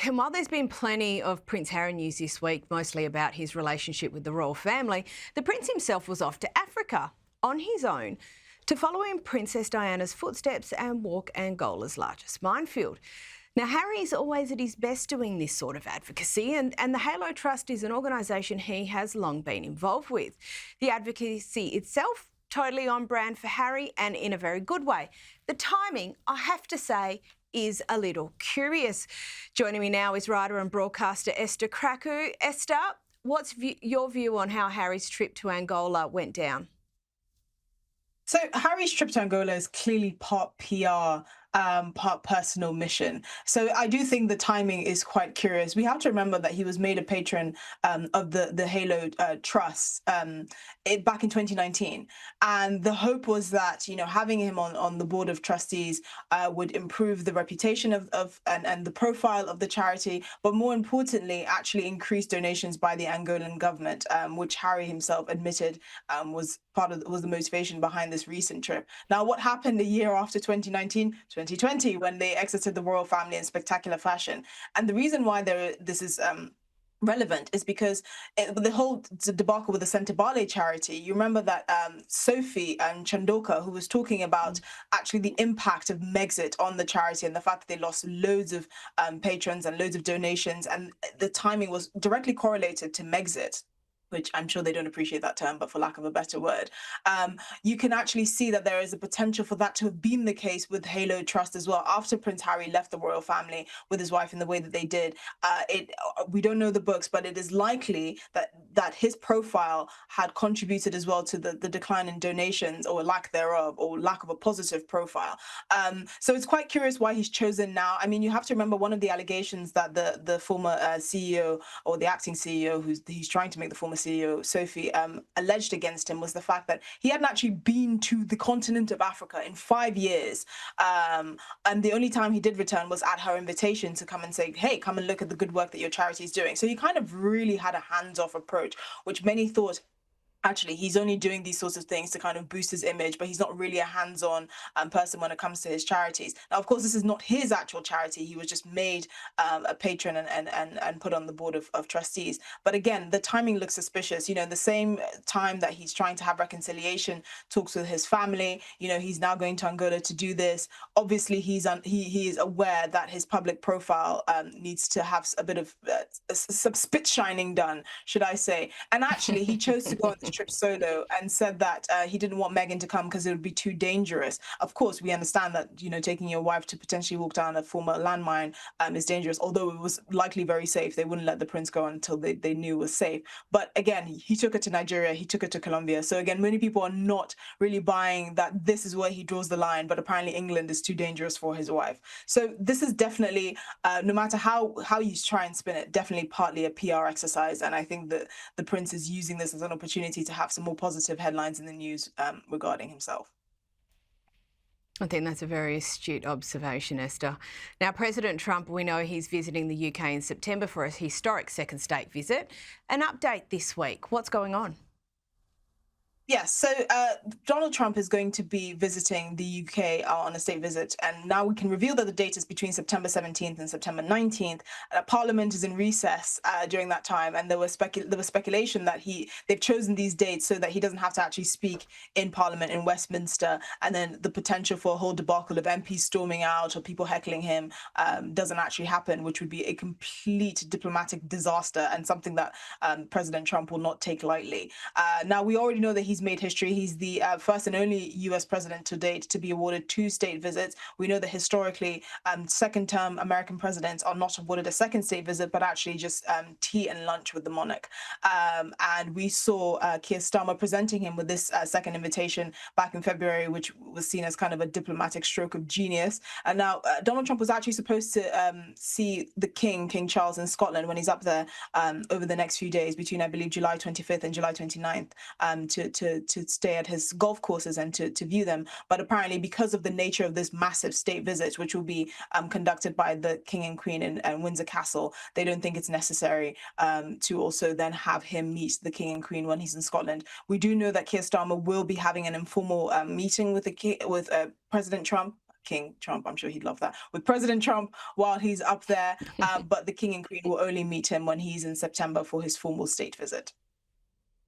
And while there's been plenty of Prince Harry news this week, mostly about his relationship with the royal family, the Prince himself was off to Africa on his own to follow in Princess Diana's footsteps and walk Angola's largest minefield. Now, Harry is always at his best doing this sort of advocacy, and the Halo Trust is an organisation he has long been involved with. The advocacy itself, totally on brand for Harry and in a very good way. The timing, I have to say, is a little curious. Joining me now is writer and broadcaster Esther Krakue. Esther, what's your view on how Harry's trip to Angola went down? So Harry's trip to Angola is clearly part PR, part personal mission. So I do think the timing is quite curious. We have to remember that he was made a patron of the Halo Trust back in 2019, and the hope was that having him on the board of trustees would improve the reputation and the profile of the charity, but more importantly, actually increase donations by the Angolan government, which Harry himself admitted was the motivation behind this recent trip. Now, what happened a year after 2019, 2020, when they exited the royal family in spectacular fashion? And the reason why this is relevant is because the whole debacle with the Sentebale charity, you remember that Sophie and Chandoka, who was talking about actually the impact of Megxit on the charity and the fact that they lost loads of patrons and loads of donations, and the timing was directly correlated to Megxit, which I'm sure they don't appreciate that term, but for lack of a better word, you can actually see that there is a potential for that to have been the case with Halo Trust as well. After Prince Harry left the royal family with his wife in the way that they did, we don't know the books, but it is likely that his profile had contributed as well to the decline in donations, or lack thereof, or lack of a positive profile. So it's quite curious why he's chosen now. I mean, you have to remember one of the allegations that the former CEO, or the acting CEO, he's trying to make the former CEO, Sophie, alleged against him, was the fact that he hadn't actually been to the continent of Africa in 5 years. And the only time he did return was at her invitation to come and say, hey, come and look at the good work that your charity is doing. So he kind of really had a hands-off approach, which many thought, actually, he's only doing these sorts of things to kind of boost his image, but he's not really a hands-on person when it comes to his charities. Now, of course, this is not his actual charity. He was just made a patron and put on the board of trustees. But again, the timing looks suspicious. The same time that he's trying to have reconciliation talks with his family, he's now going to Angola to do this. Obviously, he is aware that his public profile needs to have a bit of some spit shining done, should I say. And actually, he chose to go on this trip solo and said that he didn't want Meghan to come because it would be too dangerous. Of course, we understand that taking your wife to potentially walk down a former landmine is dangerous, although it was likely very safe. They wouldn't let the prince go until they knew it was safe. But again, he took it to Nigeria, he took it to Colombia. So again, many people are not really buying that this is where he draws the line, but apparently England is too dangerous for his wife. So this is definitely, no matter how you try and spin it, definitely partly a PR exercise. And I think that the prince is using this as an opportunity to have some more positive headlines in the news regarding himself. I think that's a very astute observation, Esther. Now, President Trump, we know he's visiting the UK in September for a historic second state visit. An update this week. What's going on? Yes, so Donald Trump is going to be visiting the UK on a state visit, and now we can reveal that the date is between September 17th and September 19th. Parliament is in recess during that time, and there was speculation that they've chosen these dates so that he doesn't have to actually speak in Parliament in Westminster, and then the potential for a whole debacle of MPs storming out or people heckling him doesn't actually happen, which would be a complete diplomatic disaster and something that President Trump will not take lightly. Now, we already know that he's made history. He's the first and only US president to date to be awarded 2 state visits. We know that historically, second-term American presidents are not awarded a second state visit, but actually just tea and lunch with the monarch. And we saw Keir Starmer presenting him with this second invitation back in February, which was seen as kind of a diplomatic stroke of genius. And now Donald Trump was actually supposed to see the King Charles, in Scotland when he's up there over the next few days between, I believe, July 25th and July 29th to stay at his golf courses and to view them. But apparently, because of the nature of this massive state visit, which will be conducted by the King and Queen in Windsor Castle, they don't think it's necessary to also then have him meet the King and Queen when he's in Scotland. We do know that Keir Starmer will be having an informal meeting with President Trump King Trump. I'm sure he'd love that. With President Trump while he's up there, but the King and Queen will only meet him when he's in September for his formal state visit.